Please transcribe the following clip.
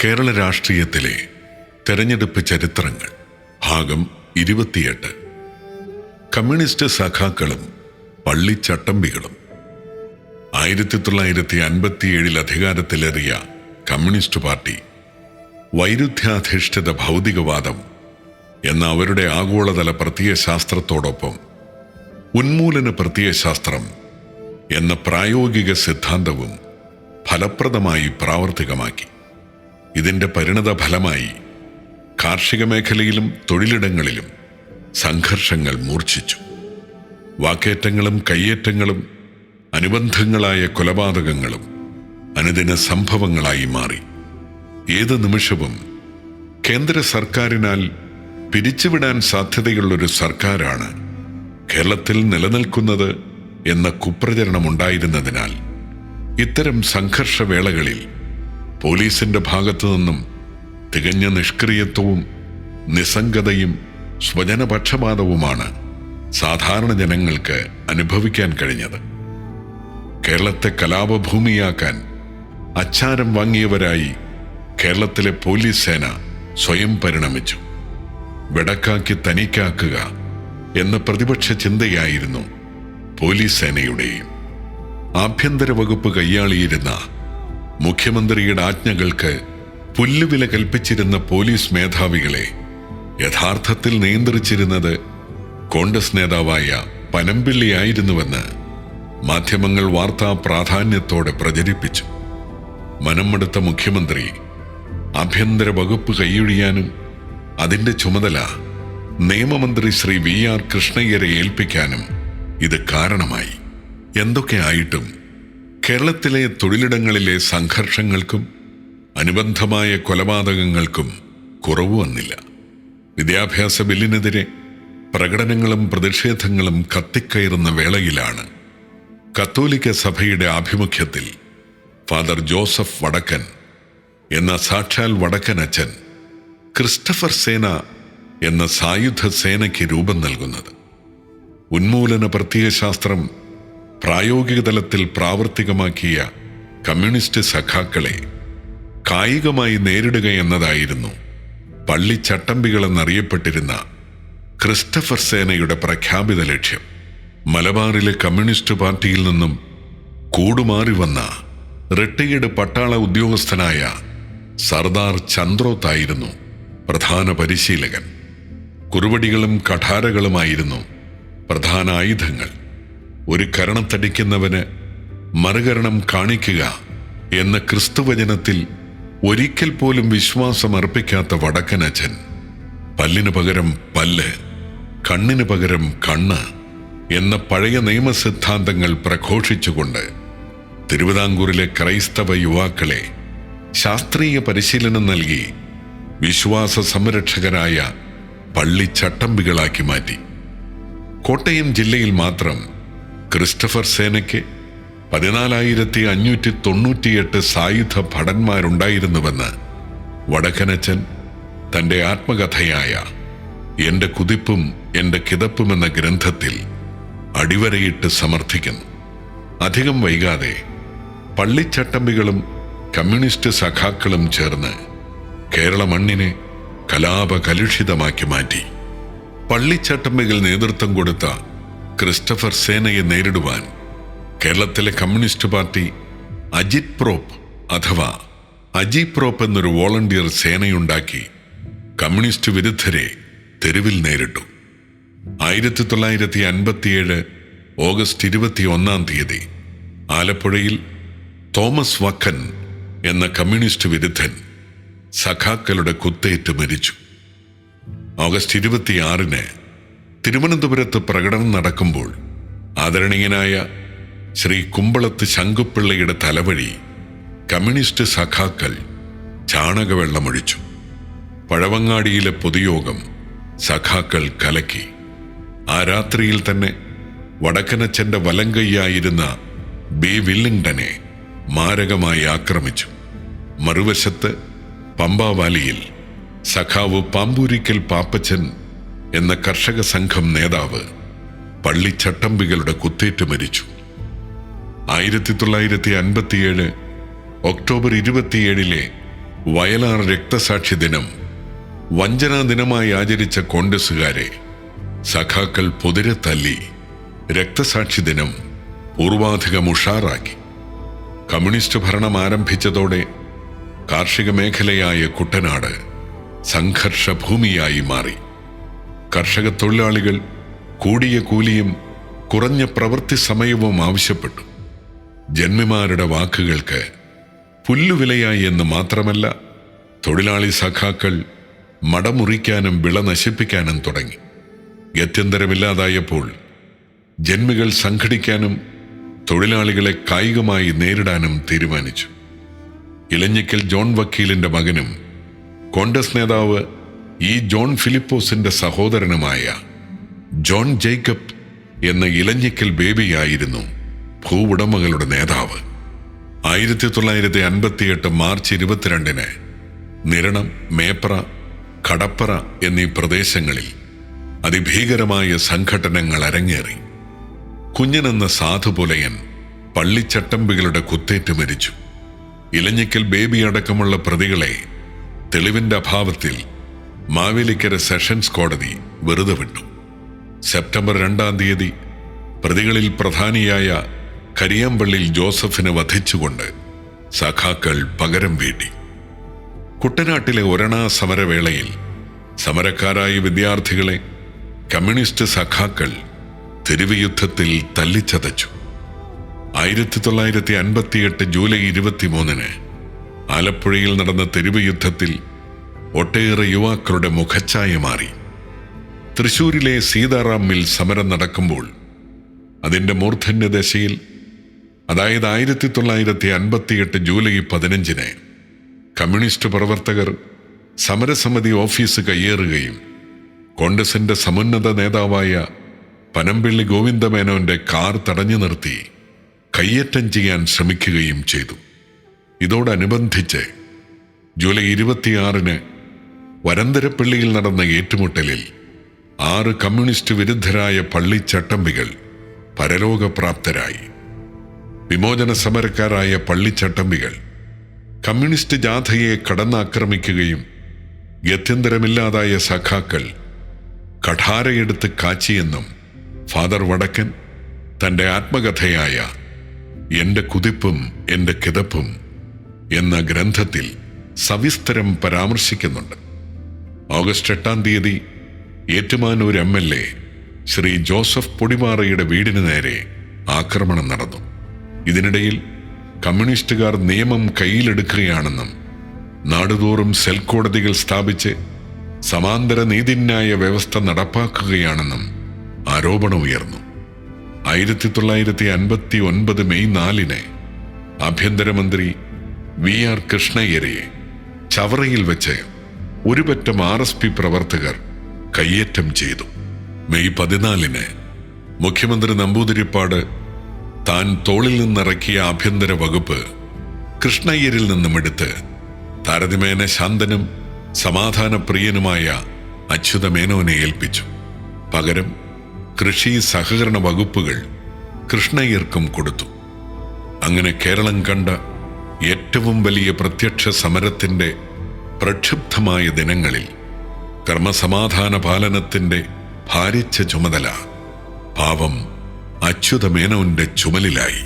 കേരള രാഷ്ട്രീയത്തിലെ തെരഞ്ഞെടുപ്പ് ചരിത്രങ്ങൾ ഭാഗം 28. കമ്മ്യൂണിസ്റ്റ് സഖാക്കളും പള്ളിച്ചട്ടമ്പികളും. 1957 അധികാരത്തിലേറിയ കമ്മ്യൂണിസ്റ്റ് പാർട്ടി വൈരുദ്ധ്യാധിഷ്ഠിത ഭൗതികവാദം എന്ന അവരുടെ ആഗോളതല പ്രത്യയശാസ്ത്രത്തോടൊപ്പം ഉന്മൂലന പ്രത്യയശാസ്ത്രം എന്ന പ്രായോഗിക സിദ്ധാന്തവും ഫലപ്രദമായി പ്രാവർത്തികമാക്കി. ഇതിൻ്റെ പരിണത ഫലമായി കാർഷിക മേഖലയിലും തൊഴിലിടങ്ങളിലും സംഘർഷങ്ങൾ മൂർച്ഛിച്ചു. വാക്കേറ്റങ്ങളും കയ്യേറ്റങ്ങളും അനുബന്ധങ്ങളായ കൊലപാതകങ്ങളും അനുദിന സംഭവങ്ങളായി മാറി. ഏത് നിമിഷവും കേന്ദ്ര സർക്കാരിനാൽ പിരിച്ചുവിടാൻ സാധ്യതയുള്ളൊരു സർക്കാരാണ് കേരളത്തിൽ നിലനിൽക്കുന്നത് എന്ന കുപ്രചരണമുണ്ടായിരുന്നതിനാൽ ഇത്തരം സംഘർഷവേളകളിൽ പോലീസിന്റെ ഭാഗത്തു നിന്നും തികഞ്ഞ നിഷ്ക്രിയത്വവും നിസ്സംഗതയും സ്വജനപക്ഷപാതവുമാണ് സാധാരണ ജനങ്ങൾക്ക് അനുഭവിക്കാൻ കഴിഞ്ഞത്. കേരളത്തെ കലാപഭൂമിയാക്കാൻ അച്ചാരം വാങ്ങിയവരായി കേരളത്തിലെ പോലീസ് സേന സ്വയം പരിണമിച്ചു. വെടക്കാക്കി തനിക്കാക്കുക എന്ന പ്രതിപക്ഷ ചിന്തയായിരുന്നു പോലീസ് സേനയുടെയും. ആഭ്യന്തര വകുപ്പ് കൈയാളിയിരുന്ന മുഖ്യമന്ത്രിയുടെ ആജ്ഞകൾക്ക് പുല്ലുവില കൽപ്പിച്ചിരുന്ന പോലീസ് മേധാവികളെ യഥാർത്ഥത്തിൽ നിയന്ത്രിച്ചിരുന്നത് കോൺഗ്രസ് നേതാവായ പനമ്പിള്ളിയായിരുന്നുവെന്ന് മാധ്യമങ്ങൾ വാർത്താ പ്രാധാന്യത്തോടെ പ്രചരിപ്പിച്ചു. മനംമടുത്ത മുഖ്യമന്ത്രി ആഭ്യന്തര വകുപ്പ് കൈയൊഴിയാനും അതിന്റെ ചുമതല നിയമമന്ത്രി ശ്രീ VR കൃഷ്ണയ്യരെ ഏൽപ്പിക്കാനും ഇത് കാരണമായി. എന്തൊക്കെയായിട്ടും കേരളത്തിലെ തൊഴിലിടങ്ങളിലെ സംഘർഷങ്ങൾക്കും അനുബന്ധമായ കൊലപാതകങ്ങൾക്കും കുറവ് വന്നില്ല. വിദ്യാഭ്യാസ ബില്ലിനെതിരെ പ്രകടനങ്ങളും പ്രതിഷേധങ്ങളും കത്തിക്കയറുന്ന വേളയിലാണ് കത്തോലിക്ക സഭയുടെ ആഭിമുഖ്യത്തിൽ ഫാദർ ജോസഫ് വടക്കൻ എന്ന സാക്ഷാൽ വടക്കനച്ചൻ ക്രിസ്റ്റഫർ സേന എന്ന സായുധ സേനയ്ക്ക് രൂപം നൽകുന്നത്. ഉന്മൂലന പ്രത്യയശാസ്ത്രം പ്രായോഗിക തലത്തിൽ പ്രാവർത്തികമാക്കിയ കമ്മ്യൂണിസ്റ്റ് സഖാക്കളെ കായികമായി നേരിടുക എന്നതായിരുന്നു പള്ളിച്ചട്ടമ്പികളെന്നറിയപ്പെട്ടിരുന്ന ക്രിസ്റ്റഫർ സേനയുടെ പ്രഖ്യാപിത ലക്ഷ്യം. മലബാറിലെ കമ്മ്യൂണിസ്റ്റ് പാർട്ടിയിൽ നിന്നും കൂടുമാറി വന്ന റിട്ടയേർഡ് പട്ടാള ഉദ്യോഗസ്ഥനായ സർദാർ ചന്ദ്രോത്തായിരുന്നു പ്രധാന പരിശീലകൻ. കുറുവടികളും കഠാരകളുമായിരുന്നു പ്രധാന ആയുധങ്ങൾ. ഒരു കരണത്തടിക്കുന്നവന് മറുകരണം കാണിക്കുക എന്ന ക്രിസ്തുവചനത്തിൽ ഒരിക്കൽ പോലും വിശ്വാസമർപ്പിക്കാത്ത വടക്കനച്ചൻ പല്ലിന് പകരം പല്ല്, കണ്ണിന് പകരം കണ്ണ് എന്ന പഴയ നിയമസിദ്ധാന്തങ്ങൾ പ്രഘോഷിച്ചുകൊണ്ട് തിരുവിതാംകൂറിലെ ക്രൈസ്തവ യുവാക്കളെ ശാസ്ത്രീയ പരിശീലനം നൽകി വിശ്വാസ സംരക്ഷകരായ പള്ളിച്ചട്ടമ്പികളാക്കി മാറ്റി. കോട്ടയം ജില്ലയിൽ മാത്രം ക്രിസ്റ്റഫർ സേനയ്ക്ക് 14,598 സായുധ ഭടന്മാരുണ്ടായിരുന്നുവെന്ന് വടക്കനച്ചൻ തൻ്റെ ആത്മകഥയായ എൻ്റെ കുതിപ്പും എൻ്റെ കിതപ്പും എന്ന ഗ്രന്ഥത്തിൽ അടിവരയിട്ട് സമർത്ഥിക്കുന്നു. അധികം വൈകാതെ പള്ളിച്ചട്ടമ്പികളും കമ്മ്യൂണിസ്റ്റ് സഖാക്കളും ചേർന്ന് കേരള മണ്ണിനെ കലാപകലുഷിതമാക്കി മാറ്റി. പള്ളിച്ചട്ടമ്പികൾ നേതൃത്വം കൊടുത്ത ക്രിസ്റ്റഫർ സേനയെ നേരിടുവാൻ കേരളത്തിലെ കമ്മ്യൂണിസ്റ്റ് പാർട്ടി അജിത് പ്രോപ്പ് അഥവാ അജിപ്രോപ്പ് എന്നൊരു വോളണ്ടിയർ സേനയുണ്ടാക്കി കമ്മ്യൂണിസ്റ്റ് വിരുദ്ധരെ തെരുവിൽ നേരിട്ടു. 1957 ഓഗസ്റ്റ് 21 ആലപ്പുഴയിൽ തോമസ് വക്കൻ എന്ന കമ്മ്യൂണിസ്റ്റ് വിരുദ്ധൻ സഖാക്കളുടെ കുത്തേറ്റ് മരിച്ചു. ഓഗസ്റ്റ് 26 തിരുവനന്തപുരത്ത് പ്രകടനം നടക്കുമ്പോൾ ആദരണീയനായ ശ്രീ കുമ്പളത്ത് ശങ്കുപിള്ളയുടെ തലവഴി കമ്മ്യൂണിസ്റ്റ് സഖാക്കൾ ചാണകവെള്ളമൊഴിച്ചു. പഴവങ്ങാടിയിലെ പൊതുയോഗം സഖാക്കൾ കലക്കി. ആ രാത്രിയിൽ തന്നെ വടക്കനച്ചന്റെ വലങ്കയ്യായിരുന്ന ബി വില്ലിംഗ്ടനെ മാരകമായി ആക്രമിച്ചു. മറുവശത്ത് പമ്പാവാലിയിൽ സഖാവ് പാമ്പൂരിക്കൽ പാപ്പച്ചൻ എന്ന കർഷക സംഘം നേതാവ് പള്ളിച്ചട്ടമ്പികളുടെ കുത്തേറ്റ് മരിച്ചു. 1957 ഒക്ടോബർ 27 വയലാർ രക്തസാക്ഷി ദിനം വഞ്ചനാ ദിനമായി ആചരിച്ച കോൺഗ്രസുകാരെ സഖാക്കൾ പൊതിരെ തല്ലി രക്തസാക്ഷി ദിനം പൂർവാധികം ഉഷാറാക്കി. കമ്മ്യൂണിസ്റ്റ് ഭരണം ആരംഭിച്ചതോടെ കാർഷിക മേഖലയായ കുട്ടനാട് സംഘർഷഭൂമിയായി മാറി. കർഷക തൊഴിലാളികൾ കൂടിയ കൂലിയും കുറഞ്ഞ പ്രവൃത്തി സമയവും ആവശ്യപ്പെട്ടു. ജന്മിമാരുടെ വാക്കുകൾക്ക് പുല്ലുവിലയായി എന്ന് മാത്രമല്ല, തൊഴിലാളി സഖാക്കൾ മടമുറിക്കാനും വിള നശിപ്പിക്കാനും തുടങ്ങി. ഗത്യന്തരമില്ലാതായപ്പോൾ ജന്മികൾ സംഘടിക്കാനും തൊഴിലാളികളെ കായികമായി നേരിടാനും തീരുമാനിച്ചു. ഇലഞ്ഞിക്കൽ ജോൺ വക്കീലിന്റെ മകനും കോൺഗ്രസ് നേതാവ് ഇ ജോൺ ഫിലിപ്പോസിന്റെ സഹോദരനുമായ ജോൺ ജേക്കബ് എന്ന ഇലഞ്ഞിക്കൽ ബേബിയായിരുന്നു ഭൂവുടമകളുടെ നേതാവ്. 1958 മാർച്ച് 22 നിരണം, മേപ്ര, കടപ്പറ എന്നീ പ്രദേശങ്ങളിൽ അതിഭീകരമായ സംഘടനകൾ അരങ്ങേറി. കുഞ്ഞനെന്ന സാധുപുലയൻ പള്ളിച്ചട്ടമ്പികളുടെ കുത്തേറ്റ് മരിച്ചു. ഇലഞ്ഞിക്കൽ ബേബി അടക്കമുള്ള പ്രതികളെ തെളിവിന്റെ അഭാവത്തിൽ മാവേലിക്കര സെഷൻസ് കോടതി വെറുതെ വിട്ടു. സെപ്റ്റംബർ 2 പ്രതികളിൽ പ്രധാനിയായ കരിയാമ്പള്ളിൽ ജോസഫിനെ വധിച്ചുകൊണ്ട് സഖാക്കൾ പകരം വീട്ടി. കുട്ടനാട്ടിലെ ഒരണാ സമരവേളയിൽ സമരക്കാരായ വിദ്യാർത്ഥികളെ കമ്മ്യൂണിസ്റ്റ് സഖാക്കൾ തെരുവ് യുദ്ധത്തിൽ തല്ലിച്ചതച്ചു. 1958 ജൂലൈ 23 ആലപ്പുഴയിൽ നടന്ന തെരുവ് യുദ്ധത്തിൽ ഒട്ടേറെ യുവാക്കളുടെ മുഖച്ഛായ മാറി. തൃശൂരിലെ സീതാറാം മിൽ സമരം നടക്കുമ്പോൾ അതിൻ്റെ മൂർധന്യദശയിൽ, അതായത് 1958 ജൂലൈ 15 കമ്മ്യൂണിസ്റ്റ് പ്രവർത്തകർ സമരസമിതി ഓഫീസ് കയ്യേറുകയും കോൺഗ്രസിന്റെ സമുന്നത നേതാവായ പനമ്പിള്ളി ഗോവിന്ദമേനോന്റെ കാർ തടഞ്ഞു നിർത്തി കയ്യേറ്റം ചെയ്യാൻ ശ്രമിക്കുകയും ചെയ്തു. ഇതോടനുബന്ധിച്ച് ജൂലൈ 26 വരന്തരപ്പള്ളിയിൽ നടന്ന ഏറ്റുമുട്ടലിൽ 6 കമ്മ്യൂണിസ്റ്റ് വിരുദ്ധരായ പള്ളിച്ചട്ടമ്പികൾ പരലോകപ്രാപ്തരായി. വിമോചന സമരക്കാരായ പള്ളിച്ചട്ടമ്പികൾ കമ്മ്യൂണിസ്റ്റ് ജാഥയെ കടന്നാക്രമിക്കുകയും ഗത്യന്തരമില്ലാതായ സഖാക്കൾ കഠാരയെടുത്ത് കാച്ചിയെന്നും ഫാദർ വടക്കൻ തൻ്റെ ആത്മകഥയായ എൻ്റെ കുതിപ്പും എൻ്റെ കിതപ്പും എന്ന ഗ്രന്ഥത്തിൽ സവിസ്തരം പരാമർശിക്കുന്നുണ്ട്. ഓഗസ്റ്റ് 8 ഏറ്റുമാനൂർ MLA ശ്രീ ജോസഫ് പൊടിപാറയുടെ വീടിന് നേരെ ആക്രമണം നടന്നു. ഇതിനിടയിൽ കമ്മ്യൂണിസ്റ്റുകാർ നിയമം കയ്യിലെടുക്കുകയാണെന്നും നാടുതോറും സെൽ കോടതികൾ സ്ഥാപിച്ച് സമാന്തര നീതിന്യായ വ്യവസ്ഥ നടപ്പാക്കുകയാണെന്നും ആരോപണമുയർന്നു. 1959 മെയ് 4 ആഭ്യന്തരമന്ത്രി VR കൃഷ്ണയ്യരെ ചവറയിൽ വെച്ച് ഒരുപറ്റം RSP പ്രവർത്തകർ കയ്യേറ്റം ചെയ്തു. മെയ് 14 മുഖ്യമന്ത്രി നമ്പൂതിരിപ്പാട് താൻ തോളിൽ നിന്നിറക്കിയ ആഭ്യന്തര വകുപ്പ് കൃഷ്ണയ്യരിൽ നിന്നും എടുത്ത് താരതമ്യേന ശാന്തനും സമാധാനപ്രിയനുമായ അച്യുതമേനോനെ ഏൽപ്പിച്ചു. പകരം കൃഷി സഹകരണ വകുപ്പുകൾ കൃഷ്ണയ്യർക്കും കൊടുത്തു. അങ്ങനെ കേരളം കണ്ട ഏറ്റവും വലിയ പ്രത്യക്ഷ സമരത്തിന്റെ പ്രക്ഷുബ്ധമായ ദിനങ്ങളിൽ ക്രമസമാധാന പാലനത്തിന്റെ ഭാരിച്ച ചുമതല പാവം അച്യുതമേനോന്റെ ചുമലിലായി.